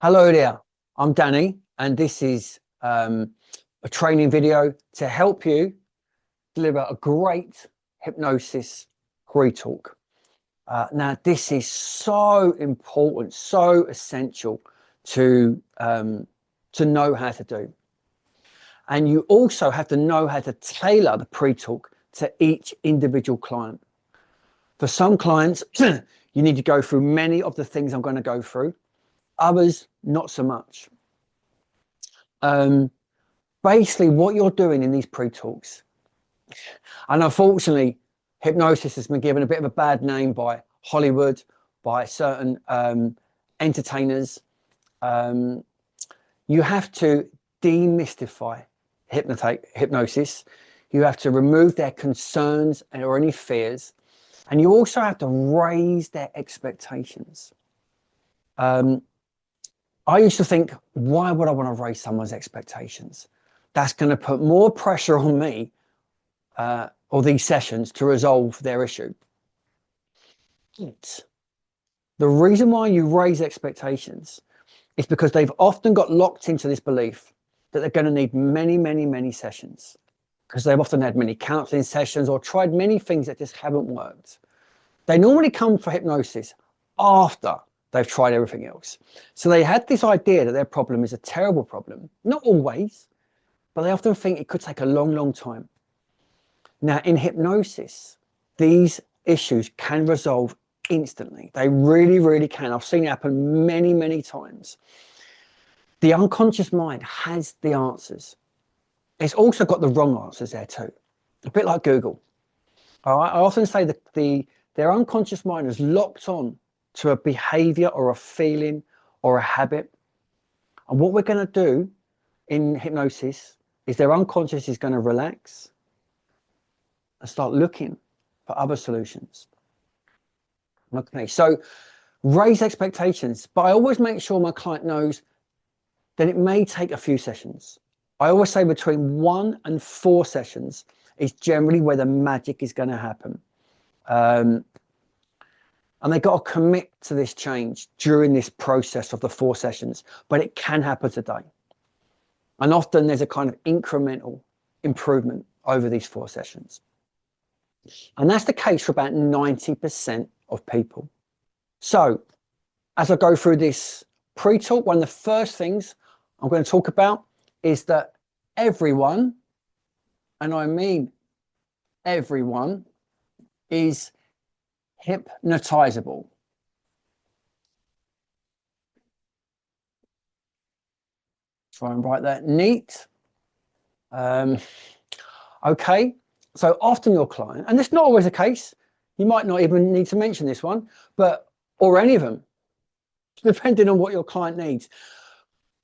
Hello there, I'm Danny, and this is a training video to help you deliver a great hypnosis pre-talk. Now, this is so important, so essential to know how to do. And you also have to know how to tailor the pre-talk to each individual client. For some clients, you need to go through many of the things I'm going to go through. Others, not so much. Basically, what you're doing in these pre-talks, and unfortunately, hypnosis has been given a bit of a bad name by Hollywood, by certain entertainers. You have to demystify hypnosis. You have to remove their concerns or any fears, and you also have to raise their expectations. I used to think, why would I want to raise someone's expectations? That's going to put more pressure on me or these sessions to resolve their issue. The reason why you raise expectations is because they've often got locked into this belief that they're going to need many, many, many sessions, because they've often had many counseling sessions or tried many things that just haven't worked. They normally come for hypnosis after they've tried everything else. So they had this idea that their problem is a terrible problem. Not always, but they often think it could take a long, long time. Now, in hypnosis, these issues can resolve instantly. They really, really can. I've seen it happen many, many times. The unconscious mind has the answers. It's also got the wrong answers there too. A bit like Google. All right? I often say that their unconscious mind is locked on to a behavior or a feeling or a habit. And what we're going to do in hypnosis is their unconscious is going to relax and start looking for other solutions. Okay, so raise expectations, but I always make sure my client knows that it may take a few sessions. I always say between 1 and 4 sessions is generally where the magic is going to happen. And they've got to commit to this change during this process of the 4 sessions, but it can happen today. And often there's a kind of incremental improvement over these 4 sessions. And that's the case for about 90% of people. So as I go through this pre-talk, one of the first things I'm going to talk about is that everyone, and I mean everyone, is hypnotizable. Try and write that neat. Okay, so often your client, and it's not always the case, you might not even need to mention this one, or any of them, depending on what your client needs.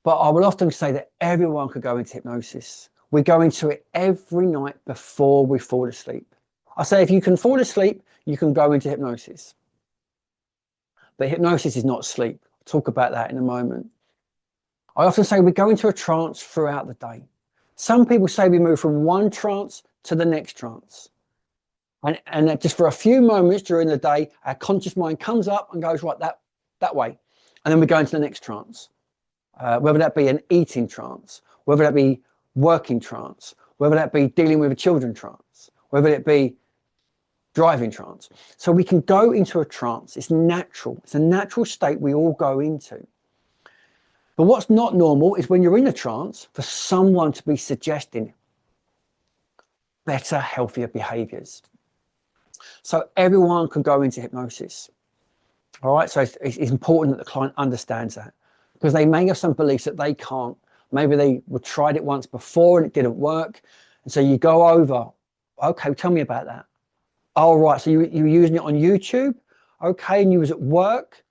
But I will often say that everyone could go into hypnosis. We go into it every night before we fall asleep. I say if you can fall asleep, you can go into hypnosis. But hypnosis is not sleep. I'll talk about that in a moment. I often say we go into a trance throughout the day. Some people say we move from one trance to the next trance. And that just for a few moments during the day, our conscious mind comes up and goes right that way. And then we go into the next trance. Whether that be an eating trance, whether that be working trance, whether that be dealing with a children trance, whether it be driving trance. So we can go into a trance. It's natural. It's a natural state we all go into. But what's not normal is when you're in a trance for someone to be suggesting better, healthier behaviors. So everyone can go into hypnosis. All right. So it's important that the client understands that, because they may have some beliefs that they can't. Maybe they tried it once before and it didn't work. And so you go over, okay, tell me about that. Oh, right. So you were using it on YouTube. Okay. And you was at work.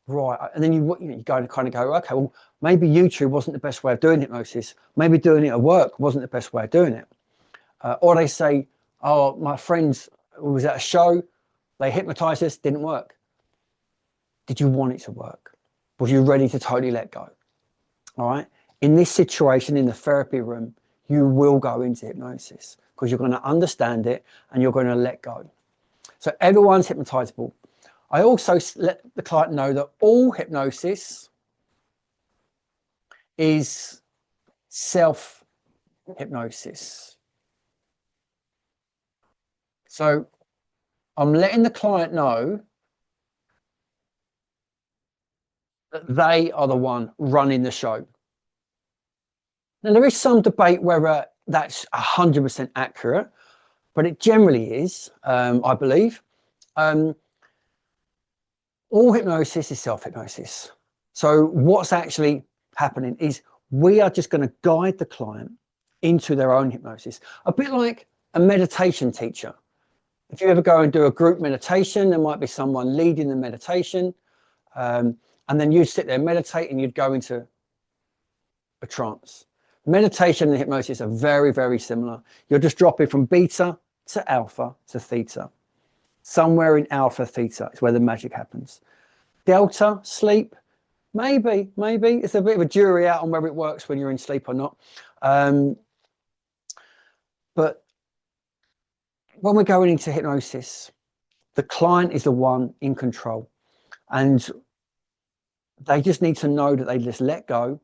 Right. And then you go to kind of go, okay, well, maybe YouTube wasn't the best way of doing hypnosis. Maybe doing it at work wasn't the best way of doing it. Or they say, oh, my friends was at a show. They hypnotized us, didn't work. Did you want it to work? Was you ready to totally let go? All right. In this situation, in the therapy room, you will go into hypnosis because you're going to understand it and you're going to let go. So everyone's hypnotizable. I also let the client know that all hypnosis is self-hypnosis. So I'm letting the client know that they are the one running the show. Now, there is some debate whether that's 100% accurate, but it generally is, I believe. All hypnosis is self-hypnosis. So what's actually happening is we are just going to guide the client into their own hypnosis, a bit like a meditation teacher. If you ever go and do a group meditation, there might be someone leading the meditation, and then you'd sit there, meditate, and you'd go into a trance. Meditation and hypnosis are very, very similar. You're just dropping from beta to alpha to theta. Somewhere in alpha theta is where the magic happens. Delta, sleep, maybe. It's a bit of a jury out on whether it works when you're in sleep or not. But when we're going into hypnosis, the client is the one in control, and they just need to know that they just let go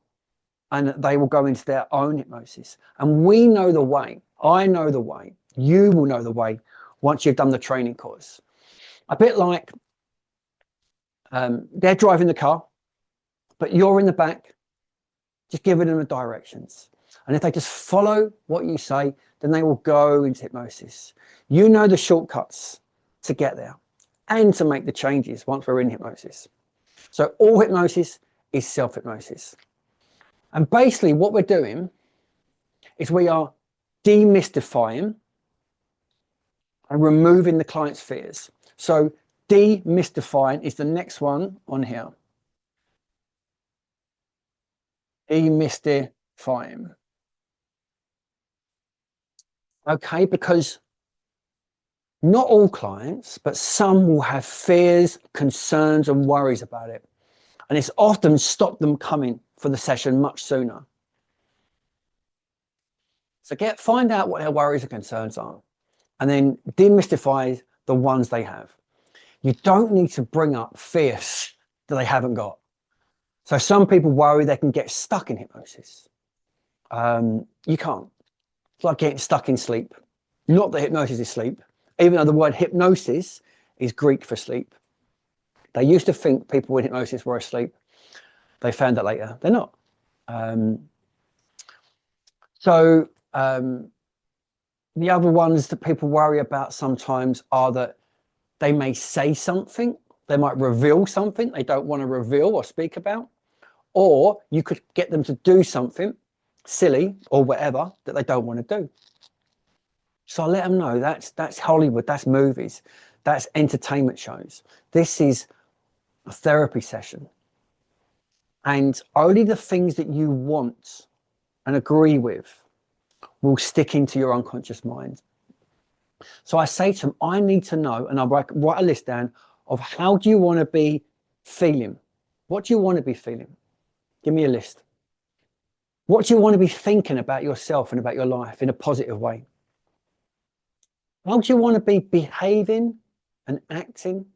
and that they will go into their own hypnosis. And we know the way. I know the way. You will know the way once you've done the training course. A bit like they're driving the car, but you're in the back, just giving them the directions. And if they just follow what you say, then they will go into hypnosis. You know the shortcuts to get there and to make the changes once we're in hypnosis. So all hypnosis is self-hypnosis. And basically what we're doing is we are demystifying and removing the client's fears. So demystifying is the next one on here. Demystifying. Okay, because not all clients, but some will have fears, concerns, and worries about it. And it's often stopped them coming for the session much sooner. So find out what their worries and concerns are, and then demystify the ones they have. You don't need to bring up fears that they haven't got. So some people worry they can get stuck in hypnosis. You can't. It's like getting stuck in sleep. Not that hypnosis is sleep, even though the word hypnosis is Greek for sleep. They used to think people in hypnosis were asleep. They found out later they're not. The other ones that people worry about sometimes are that they may say something, they might reveal something they don't want to reveal or speak about, or you could get them to do something silly or whatever that they don't want to do. So I let them know that's Hollywood, that's movies, that's entertainment shows. This is a therapy session. And only the things that you want and agree with will stick into your unconscious mind. So I say to them, I need to know, and I'll write a list down of how do you want to be feeling? What do you want to be feeling? Give me a list. What do you want to be thinking about yourself and about your life in a positive way? How do you want to be behaving and acting?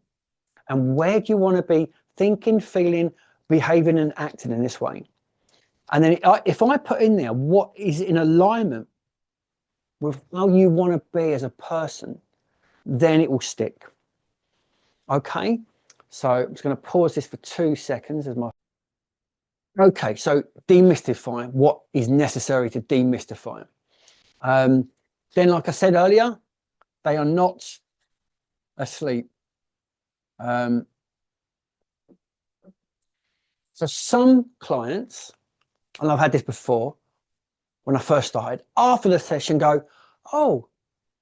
And where do you want to be thinking, feeling, behaving and acting in this way? And then if I put in there what is in alignment with how you want to be as a person, then it will stick. Okay, so I'm just going to pause this for 2 seconds as my... Okay, so demystifying what is necessary to demystify. Then, like I said earlier, they are not asleep. So some clients, and I've had this before when I first started, after the session go, oh,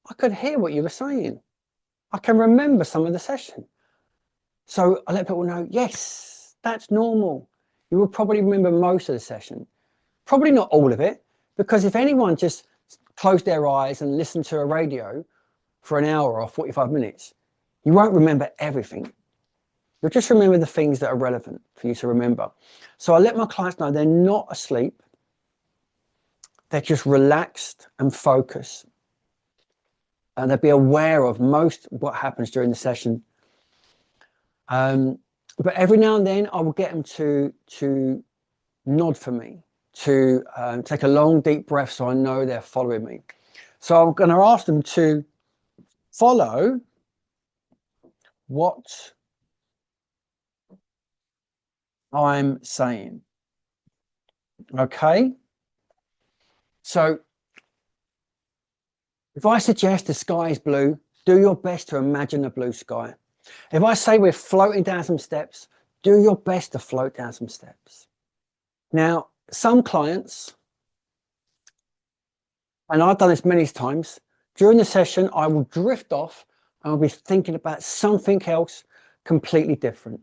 I could hear what you were saying. I can remember some of the session. So I let people know, yes, that's normal. You will probably remember most of the session. Probably not all of it, because if anyone just closed their eyes and listened to a radio for an hour or 45 minutes, you won't remember everything. You'll just remember the things that are relevant for you to remember. So I let my clients know they're not asleep. They're just relaxed and focused. And they'll be aware of most what happens during the session. But every now and then I will get them to nod for me to take a long, deep breath so I know they're following me. So I'm going to ask them to follow what I'm saying. Okay? So if I suggest the sky is blue, do your best to imagine a blue sky. If I say we're floating down some steps, do your best to float down some steps. Now, some clients, and I've done this many times, during the session, I will drift off and I'll be thinking about something else completely different.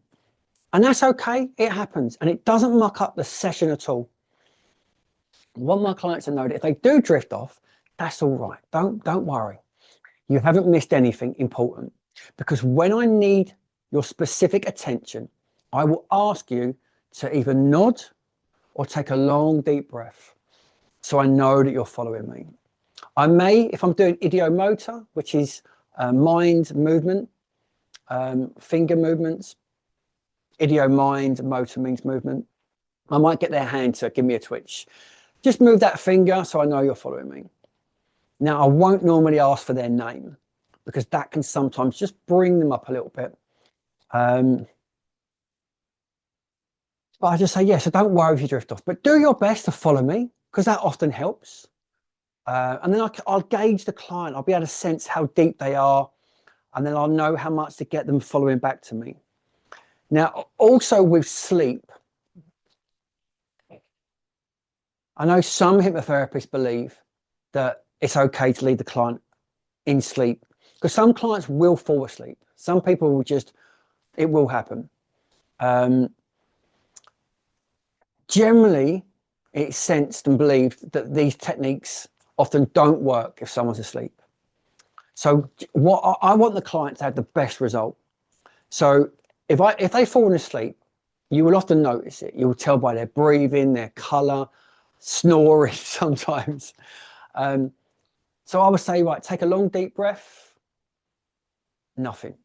And that's okay, it happens, and it doesn't muck up the session at all. I want my clients to know that if they do drift off, that's all right. Don't worry. You haven't missed anything important, because when I need your specific attention, I will ask you to either nod or take a long, deep breath so I know that you're following me. I may, if I'm doing idiomotor, which is mind movement, finger movements, mind, motor means movement, I might get their hand to give me a twitch. Just move that finger so I know you're following me. Now, I won't normally ask for their name because that can sometimes just bring them up a little bit. But I just say, yeah, so don't worry if you drift off, but do your best to follow me, because that often helps. And then I'll gauge the client. I'll be able to sense how deep they are, and then I'll know how much to get them following back to me. Now, also with sleep, I know some hypnotherapists believe that it's okay to leave the client in sleep, because some clients will fall asleep. Some people will just, it will happen. Generally, it's sensed and believed that these techniques often don't work if someone's asleep. So what I want the client to have the best result. So if they've fallen asleep, you will often notice it. You'll tell by their breathing, their color, snoring sometimes. So I would say, right, take a long, deep breath. Nothing.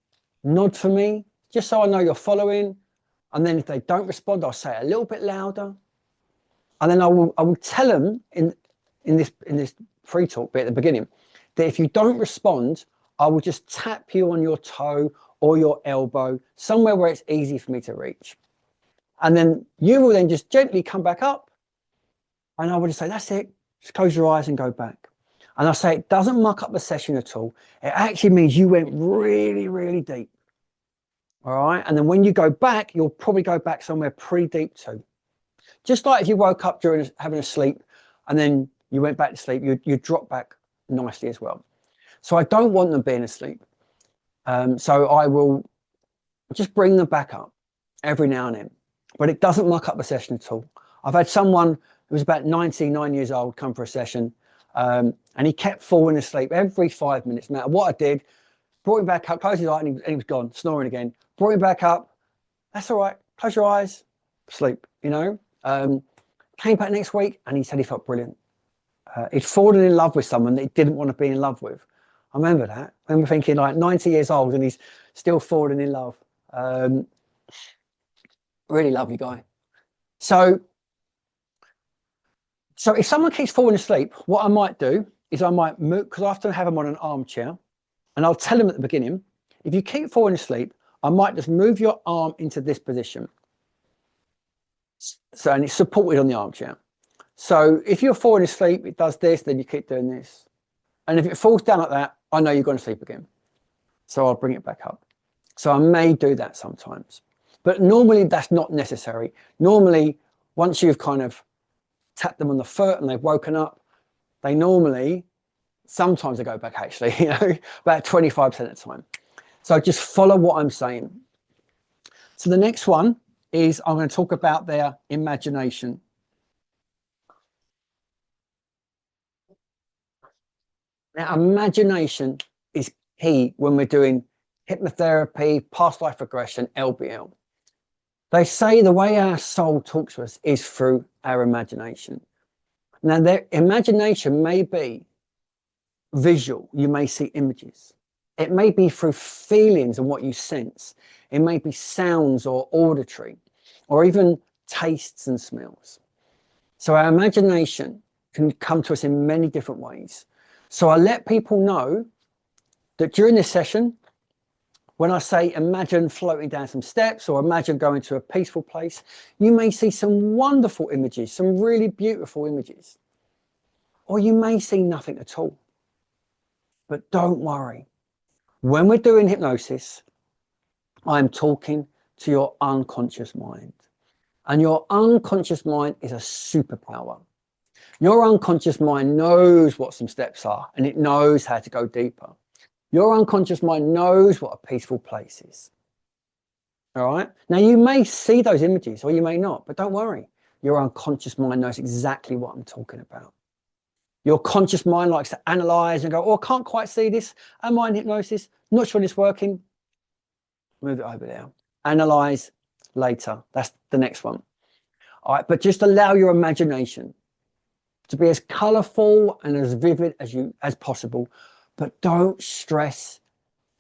Nod for me, just so I know you're following. And then if they don't respond, I'll say it a little bit louder. And then I will tell them in this free talk bit at the beginning that if you don't respond, I will just tap you on your toe or your elbow, somewhere where it's easy for me to reach. And then you will then just gently come back up, and I will just say, that's it, just close your eyes and go back. And I say, it doesn't muck up the session at all. It actually means you went really, really deep. All right. And then when you go back, you'll probably go back somewhere pretty deep too. Just like if you woke up during having a sleep and then you went back to sleep, you drop back nicely as well. So I don't want them being asleep. So I will just bring them back up every now and then, but it doesn't muck up the session at all. I've had someone who was about 99 years old come for a session, and he kept falling asleep every 5 minutes. No matter what I did, brought him back up, closed his eye, and he was gone, snoring again. Brought him back up. That's all right. Close your eyes, sleep, you know. Came back next week and he said he felt brilliant. He'd fallen in love with someone that he didn't want to be in love with. I remember that. I remember thinking, like, 90 years old and he's still falling in love. Really lovely guy. So if someone keeps falling asleep, what I might do is I might move, because I often have them on an armchair, and I'll tell them at the beginning, if you keep falling asleep, I might just move your arm into this position. So, and it's supported on the armchair. So if you're falling asleep, it does this, then you keep doing this. And if it falls down like that, I know you're going to sleep again. So I'll bring it back up. So I may do that sometimes, but normally that's not necessary. Normally, once you've kind of tapped them on the foot and they've woken up, they normally, sometimes they go back actually, you know, about 25% of the time. So just follow what I'm saying. So the next one is I'm going to talk about their imagination. Now, imagination is key when we're doing hypnotherapy, past life regression, LBL. They say the way our soul talks to us is through our imagination. Now, their imagination may be visual. You may see images. It may be through feelings and what you sense. It may be sounds or auditory, or even tastes and smells. So our imagination can come to us in many different ways. So I let people know that during this session, when I say imagine floating down some steps or imagine going to a peaceful place, you may see some wonderful images, some really beautiful images, or you may see nothing at all. But don't worry. When we're doing hypnosis, I'm talking to your unconscious mind. And your unconscious mind is a superpower. Your unconscious mind knows what some steps are and it knows how to go deeper. Your unconscious mind knows what a peaceful place is. All right. Now, you may see those images or you may not, but don't worry. Your unconscious mind knows exactly what I'm talking about. Your conscious mind likes to analyze and go, oh, I can't quite see this. Am I in hypnosis? Not sure it's working. Move it over there. Analyze later. That's the next one. All right. But just allow your imagination to be as colorful and as vivid as possible. But don't stress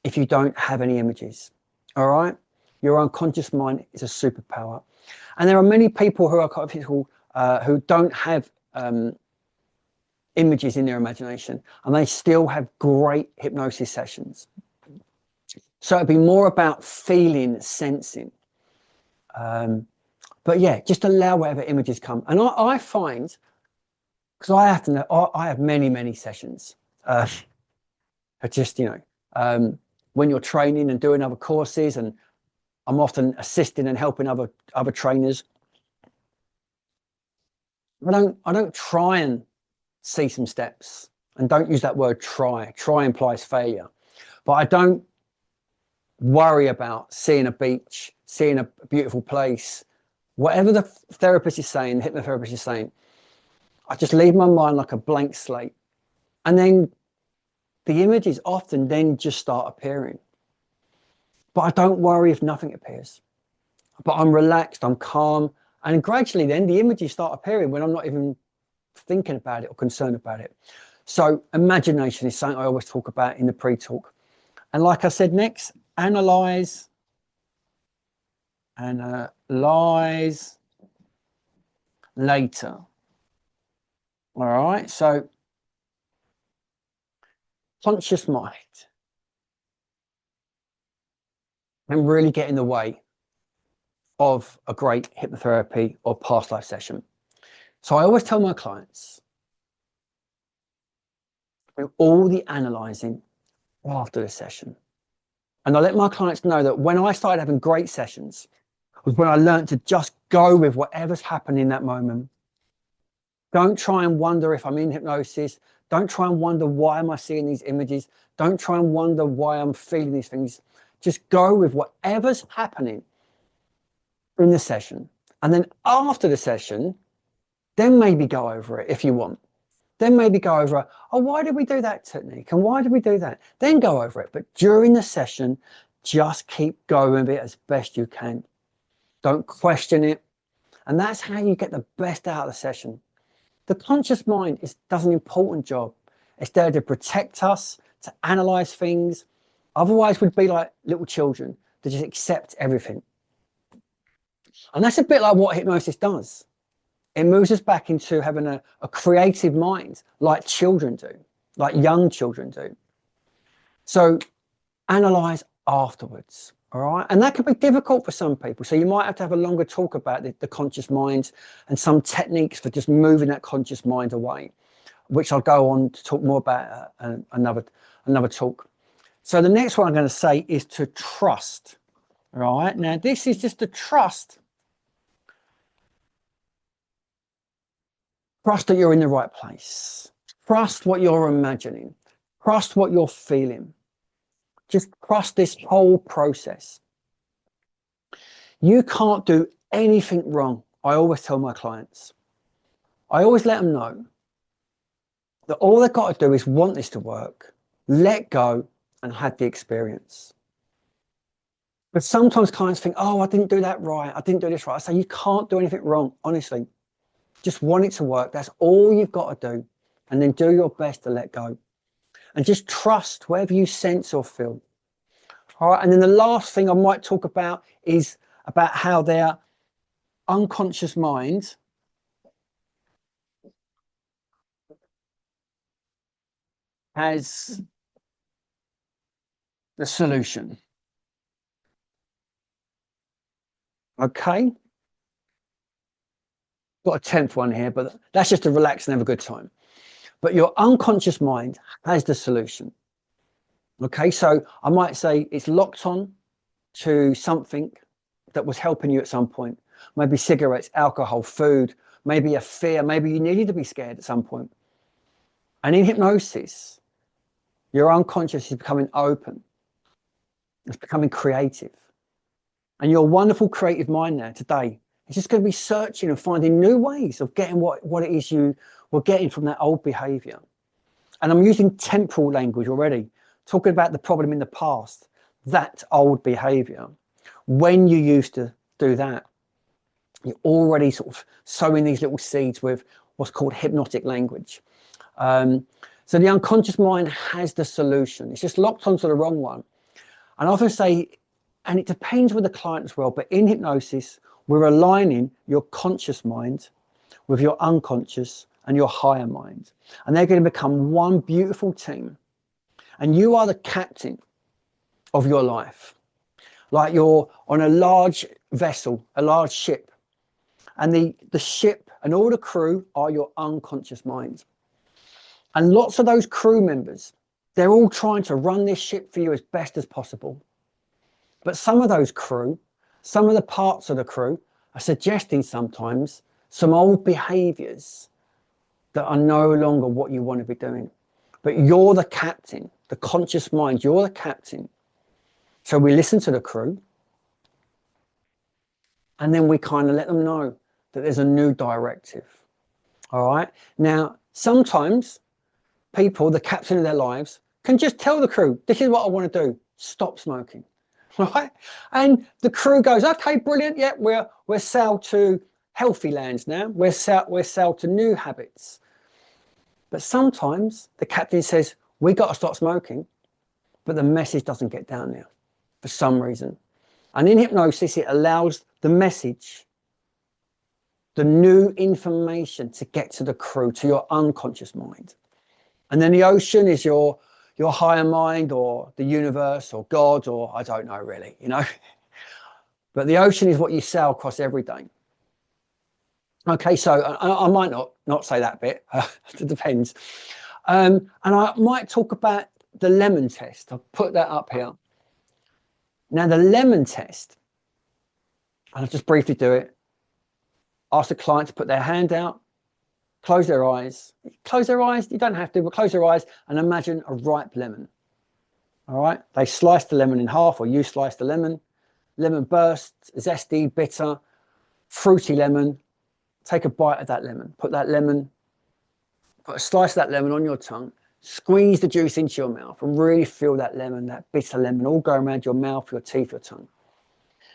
if you don't have any images. All right. Your unconscious mind is a superpower. And there are many people who are quite physical, who don't have images in their imagination, and they still have great hypnosis sessions. So it'd be more about feeling, sensing. But yeah, just allow whatever images come. And I find, because I have to know, I have many sessions. Just, you know, when you're training and doing other courses, and I'm often assisting and helping other trainers. I don't try and see some steps, and don't use that word try. Try implies failure. But I don't worry about seeing a beach, seeing a beautiful place, whatever the therapist is saying, the hypnotherapist is saying. I just leave my mind like a blank slate, and then the images often then just start appearing. But I don't worry if nothing appears. But I'm relaxed, I'm calm, and gradually then the images start appearing when I'm not even thinking about it or concerned about it. So imagination is something I always talk about in the pre-talk. And like I said, next, analyze later. All right, so conscious mind can really get in the way of a great hypnotherapy or past life session. So I always tell my clients, do all the analyzing after the session. And I let my clients know that when I started having great sessions was when I learned to just go with whatever's happening in that moment. Don't try and wonder if I'm in hypnosis. Don't try and wonder why am I seeing these images. Don't try and wonder why I'm feeling these things. Just go with whatever's happening in the session. And then after the session, then maybe go over it if you want. Then maybe go over, oh, why did we do that technique? And why did we do that? Then go over it. But during the session, just keep going with it as best you can. Don't question it. And that's how you get the best out of the session. The conscious mind does an important job. It's there to protect us, to analyze things. Otherwise, we'd be like little children that just accept everything. And that's a bit like what hypnosis does. It moves us back into having a creative mind like children do, like young children do. So analyze afterwards, all right? And that can be difficult for some people. So you might have to have a longer talk about the conscious mind and some techniques for just moving that conscious mind away, which I'll go on to talk more about another talk. So the next one I'm going to say is to trust, all right? Now, this is just to trust. Trust that you're in the right place. Trust what you're imagining. Trust what you're feeling. Just trust this whole process. You can't do anything wrong. I always tell my clients. I always let them know that all they've got to do is want this to work, let go, and have the experience. But sometimes clients think, oh, I didn't do that right. I didn't do this right. I say, you can't do anything wrong, honestly. Just want it to work. That's all you've got to do. And then do your best to let go. And just trust whatever you sense or feel. All right. And then the last thing I might talk about is about how their unconscious mind has the solution. Okay. Got a 10th one here, but that's just to relax and have a good time. But your unconscious mind has the solution. Okay, so I might say it's locked on to something that was helping you at some point. Maybe cigarettes, alcohol, food, maybe a fear, maybe you needed to be scared at some point. And in hypnosis, your unconscious is becoming open. It's becoming creative. And your wonderful creative mind now today is just going to be searching and finding new ways of getting what it is you were getting from that old behavior. And I'm using temporal language already, talking about the problem in the past, that old behavior. When you used to do that, you're already sort of sowing these little seeds with what's called hypnotic language. So the unconscious mind has the solution. It's just locked onto the wrong one. And I often say, and it depends with the client as well, but in hypnosis, we're aligning your conscious mind with your unconscious and your higher mind. And they're going to become one beautiful team. And you are the captain of your life. Like you're on a large vessel, a large ship. And the ship and all the crew are your unconscious mind. And lots of those crew members, they're all trying to run this ship for you as best as possible. But some of those crew, some of the parts of the crew are suggesting sometimes some old behaviors that are no longer what you want to be doing. But you're the captain, the conscious mind, you're the captain. So we listen to the crew and then we kind of let them know that there's a new directive. All right. Now, sometimes people, the captain of their lives, can just tell the crew, this is what I want to do. Stop smoking. Right. And the crew goes, okay, brilliant. Yeah, we're sailed to healthy lands now. We're sailed to new habits. But sometimes the captain says, we got to stop smoking, but the message doesn't get down there for some reason. And in hypnosis, it allows the message, the new information to get to the crew, to your unconscious mind. And then the ocean is your higher mind or the universe or God, or I don't know really, you know. But the ocean is what you sail across every day. Okay, so I might not say that bit. It depends. And I might talk about the lemon test. I'll put that up here. Now, the lemon test, and I'll just briefly do it. Ask the client to put their hand out, close their eyes. Close their eyes, you don't have to, but close their eyes and imagine a ripe lemon. All right, they slice the lemon in half, or you slice the lemon. Lemon bursts, zesty, bitter, fruity lemon. Take a bite of that lemon. Put a slice of that lemon on your tongue. Squeeze the juice into your mouth and really feel that lemon, that bitter lemon, all go around your mouth, your teeth, your tongue.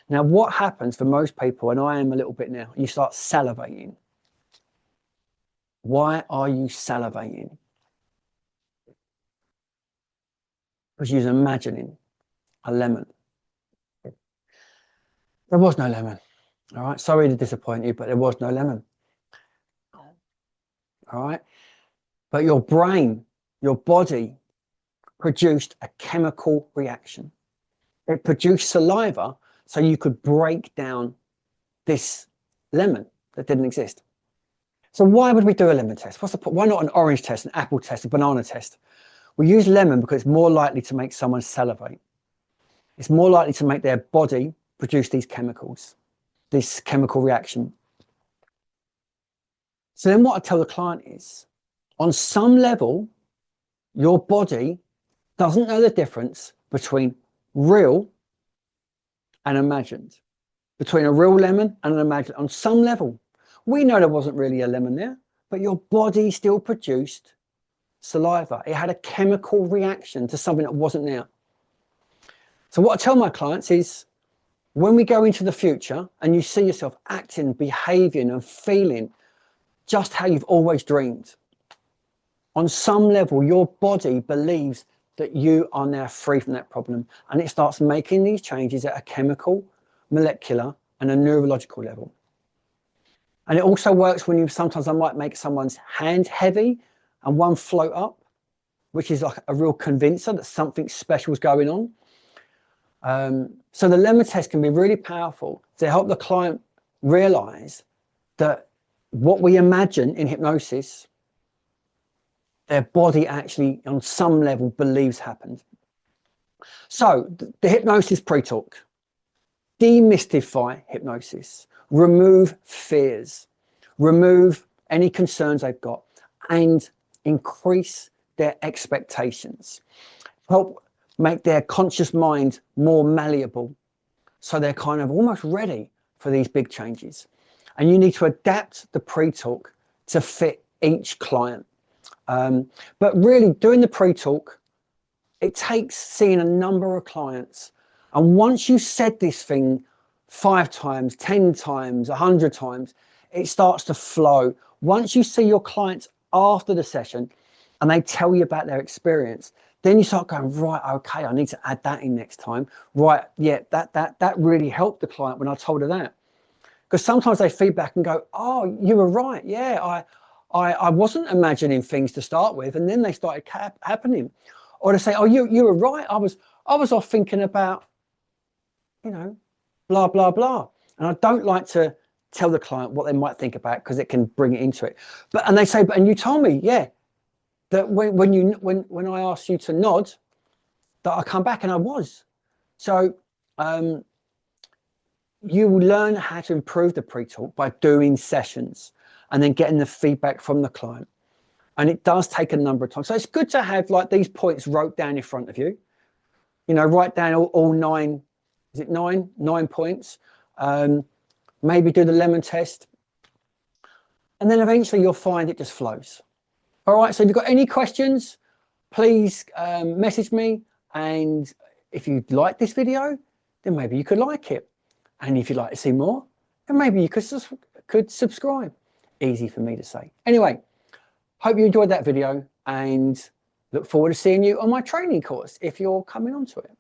Now, what happens for most people, and I am a little bit now, you start salivating. Why are you salivating? Because you're imagining a lemon. There was no lemon. All right, sorry to disappoint you, but there was no lemon. All right, but your brain, your body produced a chemical reaction. It produced saliva so you could break down this lemon that didn't exist. So why would we do a lemon test? What's the point? Why not an orange test, an apple test, a banana test? We use lemon because it's more likely to make someone salivate. It's more likely to make their body produce these chemicals, this chemical reaction. So then what I tell the client is, on some level, your body doesn't know the difference between real and imagined, between a real lemon and an imagined. On some level, we know there wasn't really a lemon there, but your body still produced saliva. It had a chemical reaction to something that wasn't there. So what I tell my clients is, when we go into the future and you see yourself acting, behaving and feeling just how you've always dreamed, on some level, your body believes that you are now free from that problem, and it starts making these changes at a chemical, molecular and a neurological level. And it also works when sometimes I might make someone's hand heavy and one float up. which is like a real convincer that something special is going on. So the lemon test can be really powerful to help the client realize that what we imagine in hypnosis, their body actually on some level believes happened. So the hypnosis pre-talk: demystify hypnosis, remove fears, remove any concerns they've got, and increase their expectations. Help make their conscious mind more malleable, so they're kind of almost ready for these big changes. And you need to adapt the pre-talk to fit each client. But really doing the pre-talk, it takes seeing a number of clients. And once you said this thing 5 times, 10 times, 100 times, it starts to flow. Once you see your clients after the session and they tell you about their experience, then you start going, right, okay, I need to add that in next time. Right, yeah, that really helped the client when I told her that. Because sometimes they feedback and go, oh, you were right. Yeah, I wasn't imagining things to start with, and then they started happening. Or they say, oh, you were right. I was off thinking about, you know, blah, blah, blah. And I don't like to tell the client what they might think about, because it can bring it into it. And they say, and you told me, yeah, that when I asked you to nod, that I come back, and I was. So you will learn how to improve the pre-talk by doing sessions and then getting the feedback from the client. And it does take a number of times. So it's good to have like these points wrote down in front of you. You know, write down all 9, is it 9? 9 points. Maybe do the lemon test. And then eventually you'll find it just flows. All right, so if you've got any questions, please message me. And if you like this video, then maybe you could like it. And if you'd like to see more, then maybe you could subscribe. Easy for me to say. Anyway, hope you enjoyed that video, and look forward to seeing you on my training course if you're coming onto it.